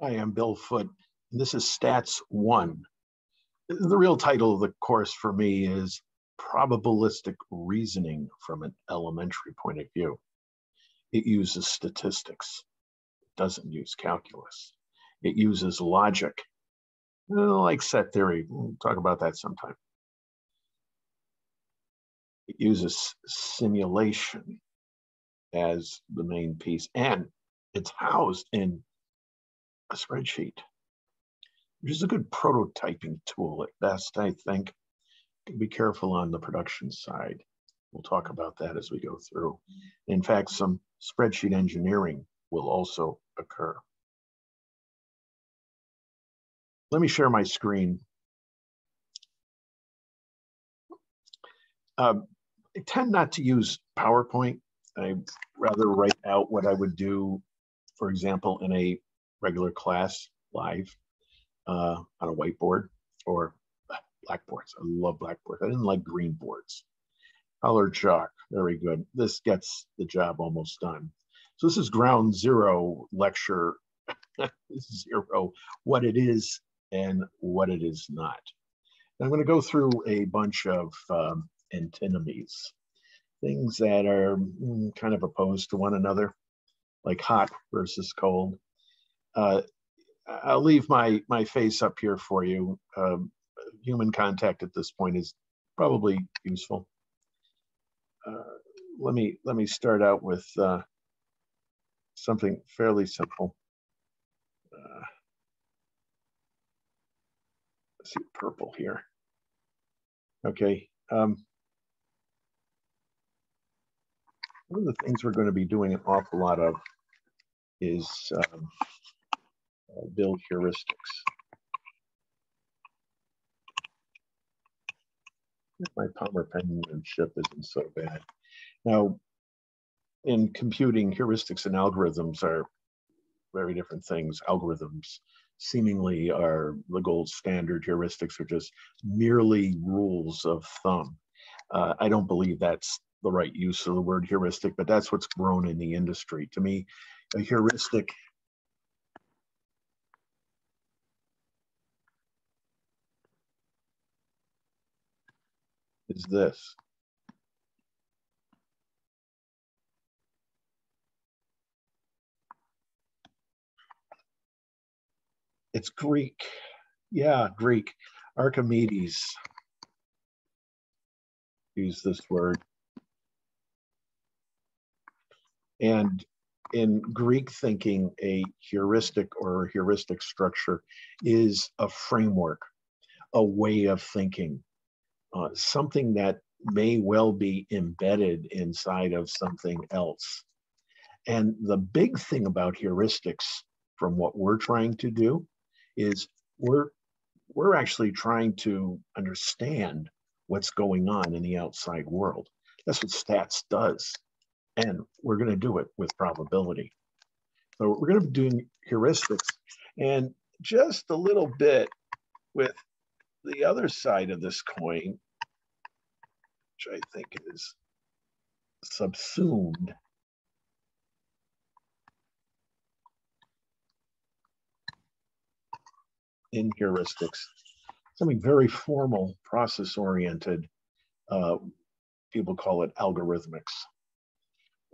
Hi, I'm Bill Foote, and this is Stats 1. The real title of the course for me is Probabilistic Reasoning from an Elementary Point of View. It uses statistics. It doesn't use calculus. It uses logic, like set theory. We'll talk about that sometime. It uses simulation as the main piece, and it's housed in a spreadsheet, which is a good prototyping tool at best, I think. Be careful on the production side. We'll talk about that as we go through. In fact, some spreadsheet engineering will also occur. Let me share my screen. I tend not to use PowerPoint. I'd rather write out what I would do, for example, in a regular class live on a whiteboard or blackboards. I love blackboards. I didn't like green boards. Color chalk, very good. This gets the job almost done. So this is ground zero lecture zero, what it is and what it is not. And I'm going to go through a bunch of antinomies, things that are kind of opposed to one another, like hot versus cold. I'll leave my face up here for you. Human contact at this point is probably useful. Let me start out with something fairly simple. Let's see, purple here. Okay. One of the things we're going to be doing an awful lot of is build heuristics. My Palmer penmanship isn't so bad. Now, in computing, heuristics and algorithms are very different things. Algorithms seemingly are the gold standard. Heuristics are just merely rules of thumb. I don't believe that's the right use of the word heuristic, but that's what's grown in the industry. To me, a heuristic is this. It's Greek. Yeah, Greek. Archimedes used this word. And in Greek thinking, a heuristic or heuristic structure is a framework, a way of thinking, something that may well be embedded inside of something else. And the big thing about heuristics, from what we're trying to do, is we're actually trying to understand what's going on in the outside world. That's what stats does. And we're going to do it with probability. So we're going to be doing heuristics and just a little bit with the other side of this coin, which I think is subsumed in heuristics, something very formal, process-oriented. People call it algorithmics.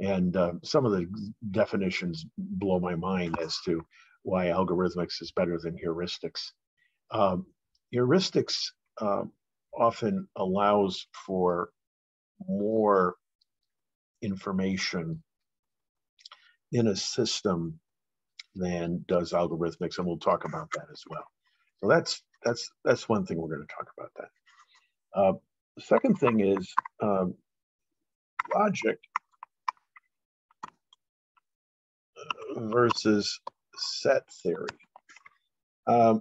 And some of the definitions blow my mind as to why algorithmics is better than heuristics. Heuristics often allows for more information in a system than does algorithmics, and we'll talk about that as well. So that's one thing we're going to talk about that. The second thing is logic versus set theory. I'm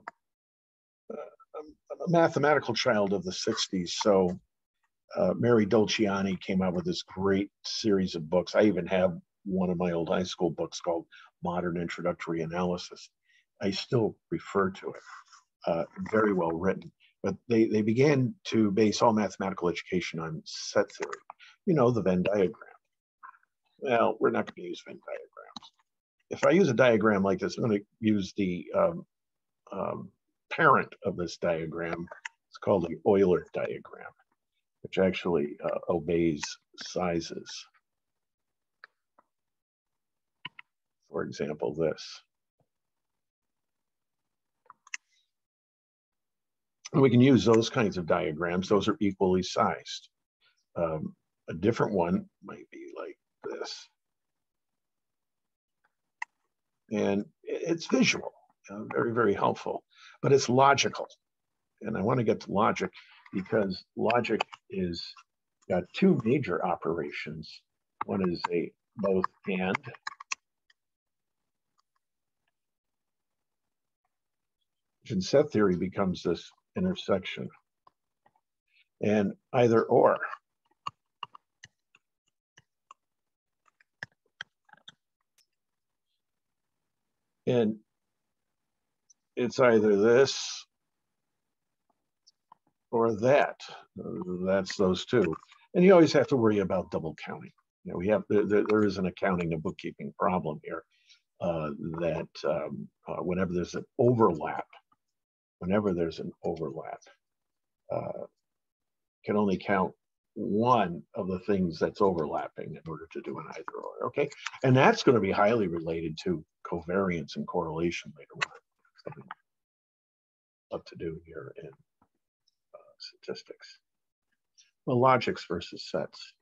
a mathematical child of the 60s, so Mary Dolciani came out with this great series of books. I even have one of my old high school books called Modern Introductory Analysis. I still refer to it. Very well written. But they began to base all mathematical education on set theory. You know, the Venn diagram. Well, we're not going to use Venn diagrams. if I use a diagram like this, I'm going to use the parent of this diagram. It's called the Euler diagram, which actually obeys sizes. For example, this. And we can use those kinds of diagrams. Those are equally sized. A different one might be like this. And it's visual, very, very helpful, but it's logical. And I want to get to logic because logic is got two major operations. One is a both and. And set theory becomes this intersection. And either or. And it's either this or that. That's those two. And you always have to worry about double counting. You know, we have there is an accounting and bookkeeping problem here that whenever there's an overlap, can only count one of the things that's overlapping in order to do an either or. Okay, and that's going to be highly related to covariance and correlation later on. Something I'd love to do here in statistics. Well, logics versus sets.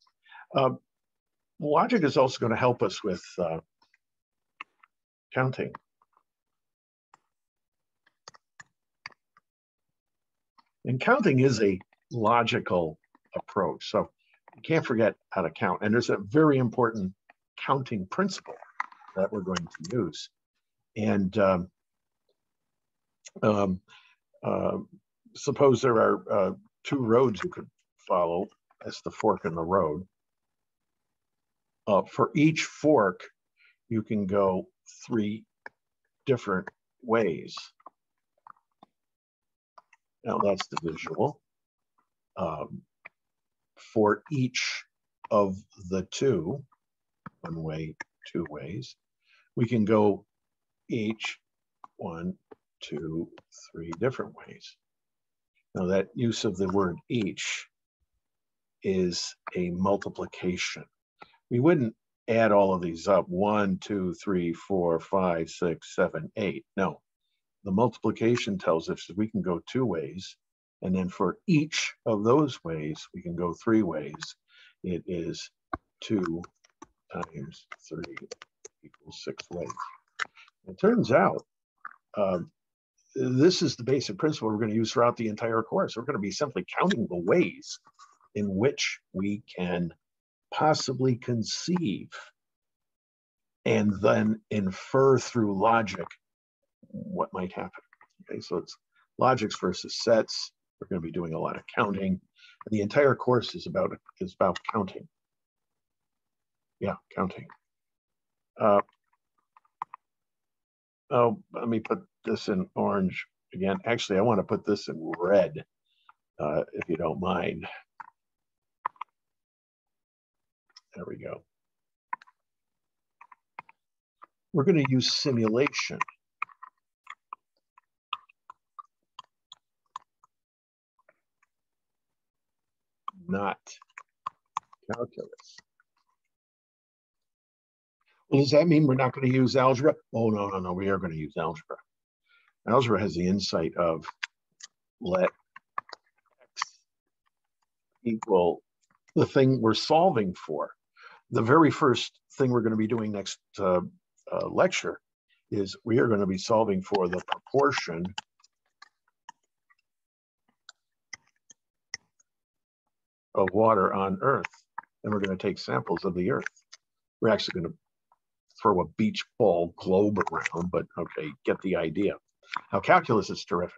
Logic is also going to help us with counting. And counting is a logical approach. So you can't forget how to count. And there's a very important counting principle that we're going to use. And suppose there are two roads you could follow. That's the fork in the road. For each fork, you can go 3 different ways. Now that's the visual. For each of the two, one way, 2 ways, we can go each 1, 2, 3 different ways. Now that use of the word each is a multiplication. We wouldn't add all of these up, 1, 2, 3, 4, 5, 6, 7, 8. No, the multiplication tells us that we can go 2 ways, and then for each of those ways, we can go 3 ways. It is 2 times 3 equals 6 ways. It turns out this is the basic principle we're going to use throughout the entire course. We're going to be simply counting the ways in which we can possibly conceive and then infer through logic what might happen. Okay, so it's logics versus sets. We're going to be doing a lot of counting. And the entire course is about counting. Yeah, counting. Oh, let me put this in orange again. Actually, I want to put this in red, if you don't mind. There we go. We're going to use simulation. Not calculus. Well, does that mean we're not going to use algebra? Oh, no, we are going to use algebra. Algebra has the insight of let x equal the thing we're solving for. The very first thing we're going to be doing next lecture is we are going to be solving for the proportion of water on Earth. And we're going to take samples of the Earth. We're actually going to throw a beach ball globe around, but okay, get the idea. Now, calculus is terrific.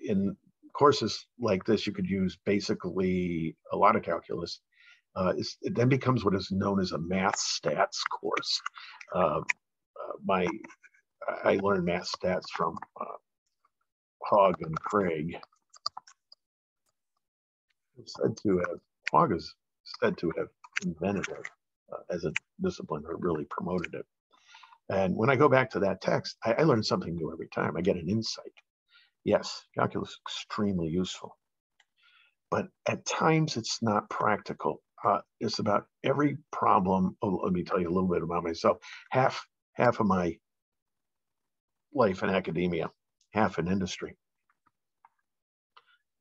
In courses like this, you could use basically a lot of calculus. It then becomes what is known as a math stats course. I learned math stats from Hogg and Craig. Hogg is said to have invented it. as a discipline, or really promoted it. And when I go back to that text, I learn something new every time. I get an insight. Yes, calculus is extremely useful, but at times it's not practical. It's about every problem. Oh, let me tell you a little bit about myself. Half of my life in academia, half in industry.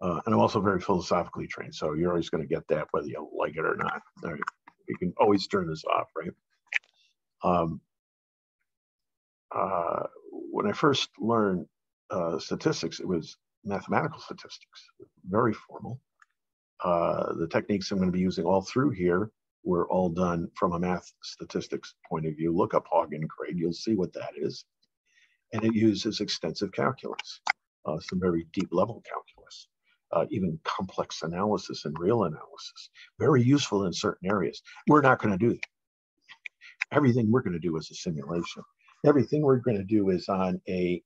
And I'm also very philosophically trained, so you're always going to get that whether you like it or not. All right. You can always turn this off, right? When I first learned statistics, it was mathematical statistics, very formal. The techniques I'm going to be using all through here were all done from a math statistics point of view. Look up Hog and Craig, you'll see what that is. And it uses extensive calculus, some very deep level calculus, even complex analysis and real analysis. Very useful in certain areas. We're not going to do that. Everything we're going to do is a simulation. Everything we're going to do is on a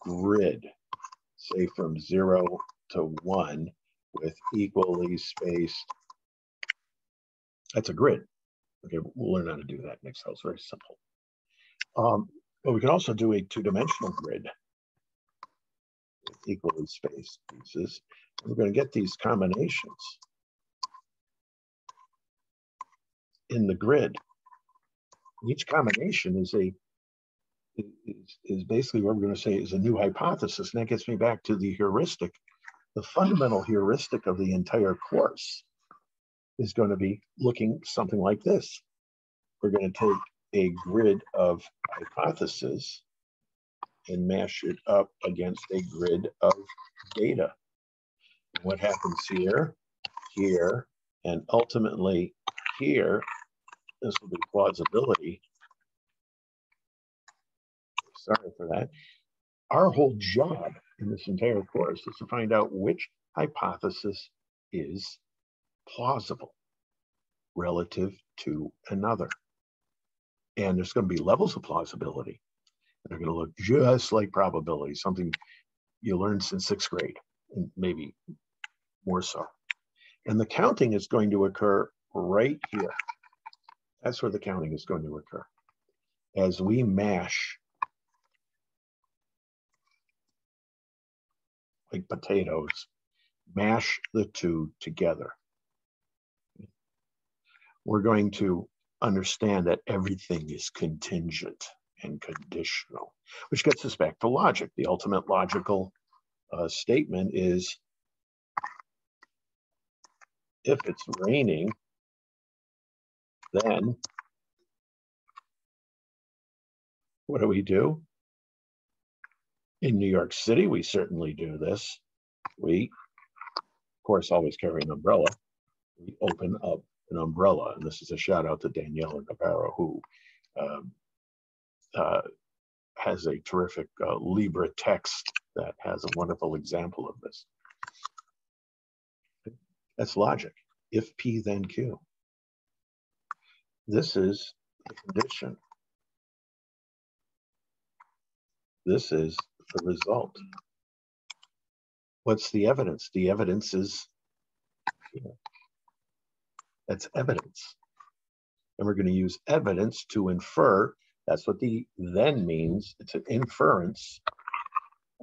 grid, say from 0 to 1, with equally spaced. That's a grid. Okay, we'll learn how to do that in Excel. It's very simple. But we can also do a two-dimensional grid with equally spaced pieces. We're going to get these combinations in the grid. Each combination is basically what we're going to say is a new hypothesis. And that gets me back to the heuristic. The fundamental heuristic of the entire course is going to be looking something like this. We're going to take a grid of hypotheses and mash it up against a grid of data. What happens here, here, and ultimately here, this will be plausibility. Sorry for that. Our whole job in this entire course is to find out which hypothesis is plausible relative to another. And there's going to be levels of plausibility. They're going to look just like probability, something you learned since 6th grade, and maybe more so. And the counting is going to occur right here. That's where the counting is going to occur. As we mash, like potatoes, mash the two together. We're going to understand that everything is contingent and conditional, which gets us back to logic. The ultimate logical statement is, if it's raining, then what do? In New York City, we certainly do this. We, of course, always carry an umbrella. We open up an umbrella, and this is a shout out to Danielle Navarro, who has a terrific Libra text that has a wonderful example of this. That's logic. If P, then Q. This is the condition. This is the result. What's the evidence? The evidence is, that's evidence. And we're going to use evidence to infer. That's what the then means. It's an inference.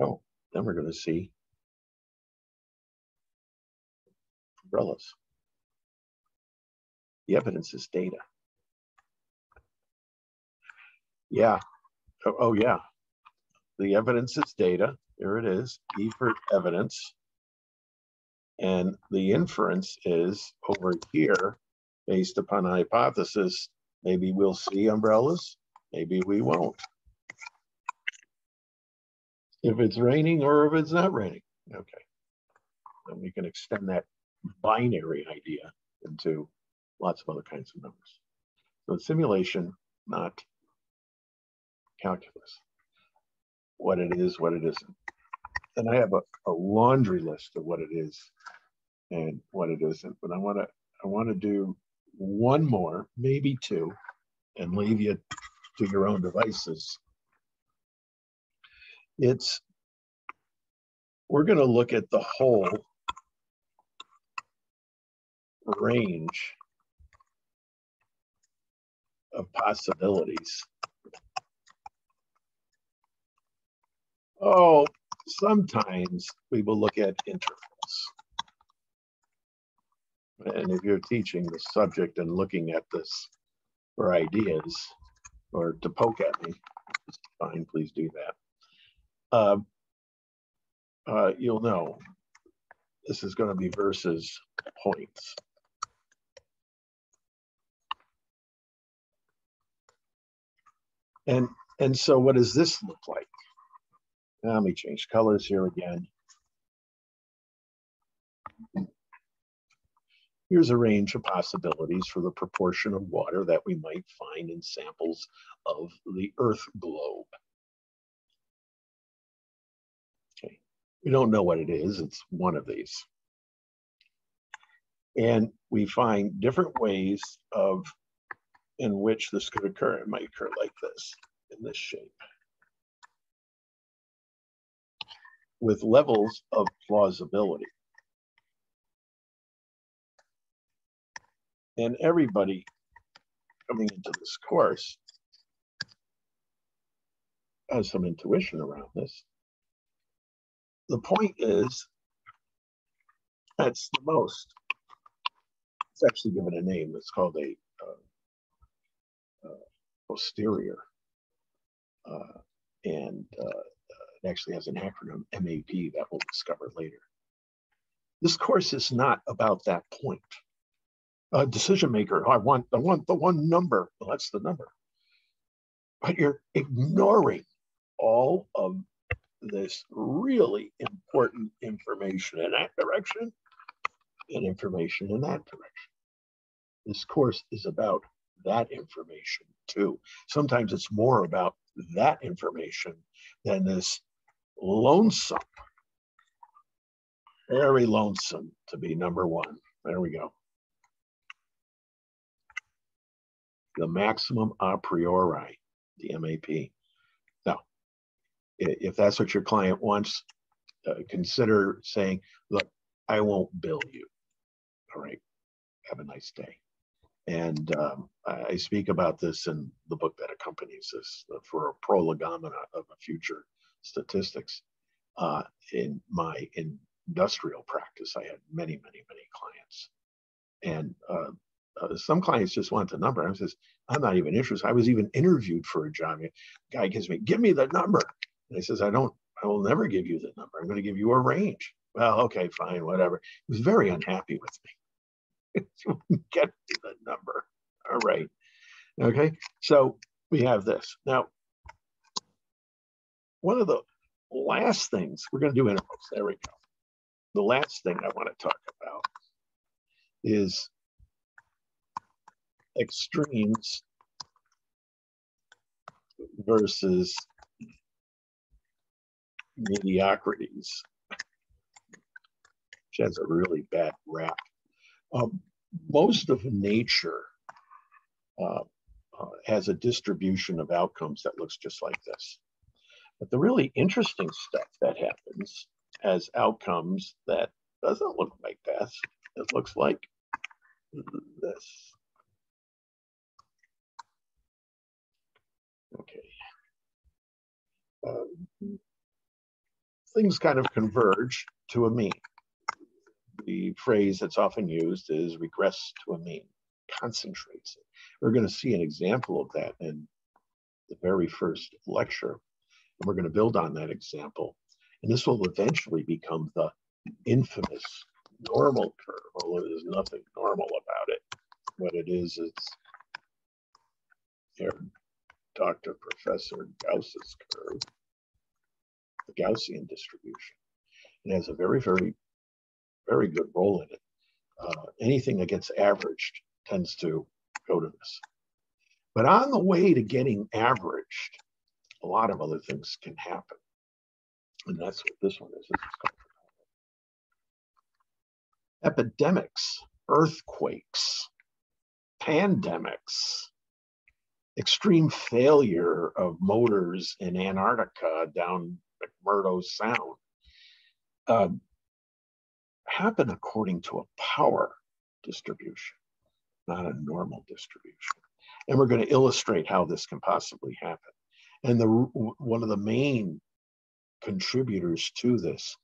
Oh, then we're going to see umbrellas. The evidence is data. Yeah. Oh, yeah. The evidence is data. There it is. E for evidence. And the inference is over here, based upon a hypothesis. Maybe we'll see umbrellas. Maybe we won't. If it's raining or if it's not raining. Okay. And we can extend that binary idea into lots of other kinds of numbers. So simulation, not calculus. What it is, what it isn't. And I have a laundry list of what it is and what it isn't. But I want to do one more, maybe two, and leave you to your own devices. We're going to look at the whole range of possibilities. Oh, sometimes we will look at intervals. And if you're teaching the subject and looking at this for ideas or to poke at me, fine, please do that. You'll know this is going to be versus points. And so what does this look like? Now, let me change colors here again. Here's a range of possibilities for the proportion of water that we might find in samples of the Earth globe. Okay, we don't know what it is. It's one of these. And we find different ways in which this could occur. It might occur like this, in this shape, with levels of plausibility. And everybody coming into this course has some intuition around this. The point is, that's the most. It's actually given a name. It's called a posterior. And it actually has an acronym, MAP, that we'll discover later. This course is not about that point. A decision maker, I want the one number. Well, that's the number. But you're ignoring all of this really important information in that direction and information in that direction. This course is about that information too. Sometimes it's more about that information than this lonesome, very lonesome to be number one. There we go. The maximum a priori, the MAP. Now, if that's what your client wants, consider saying, look, I won't bill you. All right, have a nice day. And I speak about this in the book that accompanies this for a prolegomena of a future statistics. In my industrial practice, I had many, many, many clients. And some clients just want the number. I says, I'm not even interested. I was even interviewed for a job. The guy gives me, give me the number. And I says, I will never give you the number. I'm going to give you a range. Well, okay, fine, whatever. He was very unhappy with me. Get me the number. All right. Okay. So we have this. Now, one of the last things, we're going to do intervals. There we go. The last thing I want to talk about is extremes versus mediocrities, which has a really bad rap. Most of nature has a distribution of outcomes that looks just like this. But the really interesting stuff that happens as outcomes that doesn't look like this. It looks like this. Okay. Things kind of converge to a mean. The phrase that's often used is regress to a mean, concentrates it. We're going to see an example of that in the very first lecture, and we're going to build on that example. And this will eventually become the infamous normal curve, although there's nothing normal about it. What it is here, Dr. Professor Gauss's curve, the Gaussian distribution. It has a very, very, very good role in it. Anything that gets averaged tends to go to this. But on the way to getting averaged, a lot of other things can happen. And that's what this one is. This is called epidemics, earthquakes, pandemics, extreme failure of motors in Antarctica down McMurdo Sound happen according to a power distribution, not a normal distribution. And we're going to illustrate how this can possibly happen. And one of the main contributors to this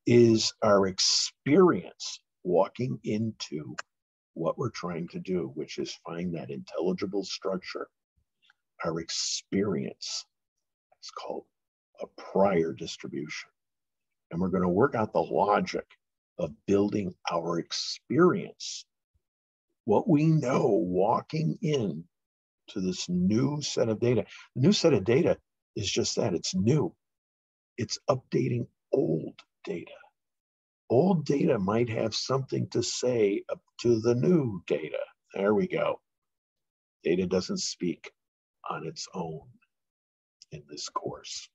is our experience walking into what we're trying to do, which is find that intelligible structure. Our experience is called a prior distribution. And we're going to work out the logic of building our experience, what we know walking in to this new set of data. The new set of data is just that, it's new. It's updating old data. Old data might have something to say up to the new data. There we go. Data doesn't speak on its own in this course.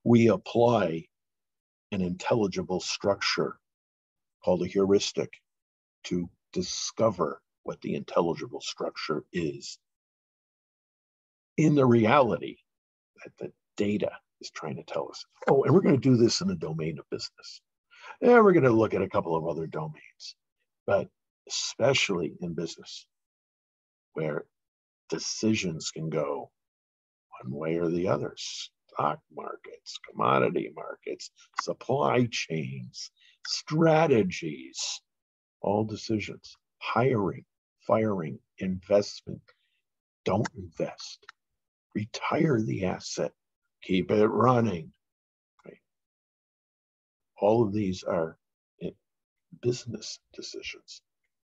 We apply an intelligible structure called a heuristic to discover what the intelligible structure is in the reality that the data is trying to tell us. Oh, and we're going to do this in the domain of business. And we're going to look at a couple of other domains, but especially in business, where decisions can go one way or the other. Stock markets, commodity markets, supply chains, strategies, all decisions. Hiring, firing, investment. Don't invest. Retire the asset. Keep it running. Right? All of these are business decisions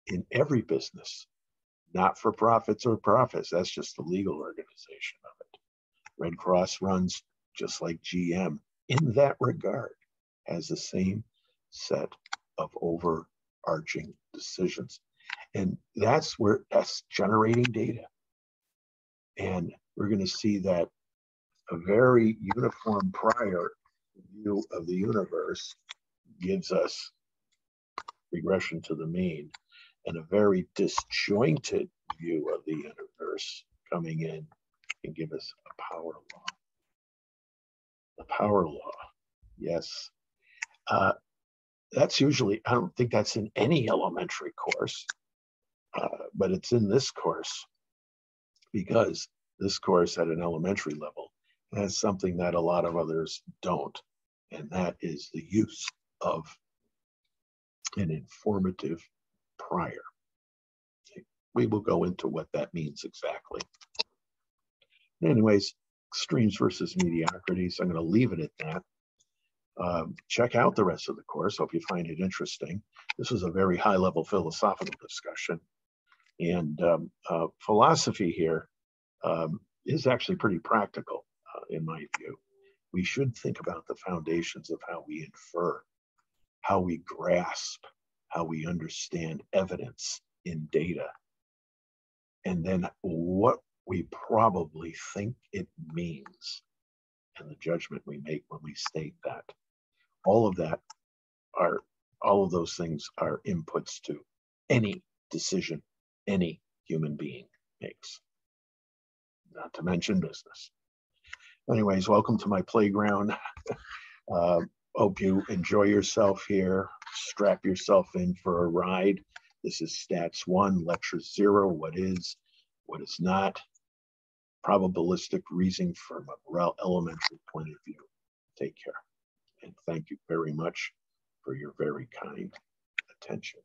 in every business, not for profits or profits. That's just the legal organization of it. Red Cross runs just like GM in that regard, has the same set of overarching decisions. And that's generating data. And we're going to see that a very uniform prior view of the universe gives us regression to the mean, and a very disjointed view of the universe coming in can give us a power law. The power law, yes. That's usually, I don't think that's in any elementary course, but it's in this course because this course at an elementary level has something that a lot of others don't, and that is the use of an informative prior. We will go into what that means exactly. Anyways, extremes versus mediocrities. I'm going to leave it at that. Check out the rest of the course. Hope you find it interesting. This was a very high-level philosophical discussion. And philosophy here is actually pretty practical, in my view. We should think about the foundations of how we infer, how we grasp, how we understand evidence in data, and then what we probably think it means, and the judgment we make when we state that. All of those things are inputs to any decision any human being makes, not to mention business. Anyways, welcome to my playground. Hope you enjoy yourself here. Strap yourself in for a ride. This is Stats 1, Lecture 0, what is not. Probabilistic reasoning from a elementary point of view. Take care. And thank you very much for your very kind attention.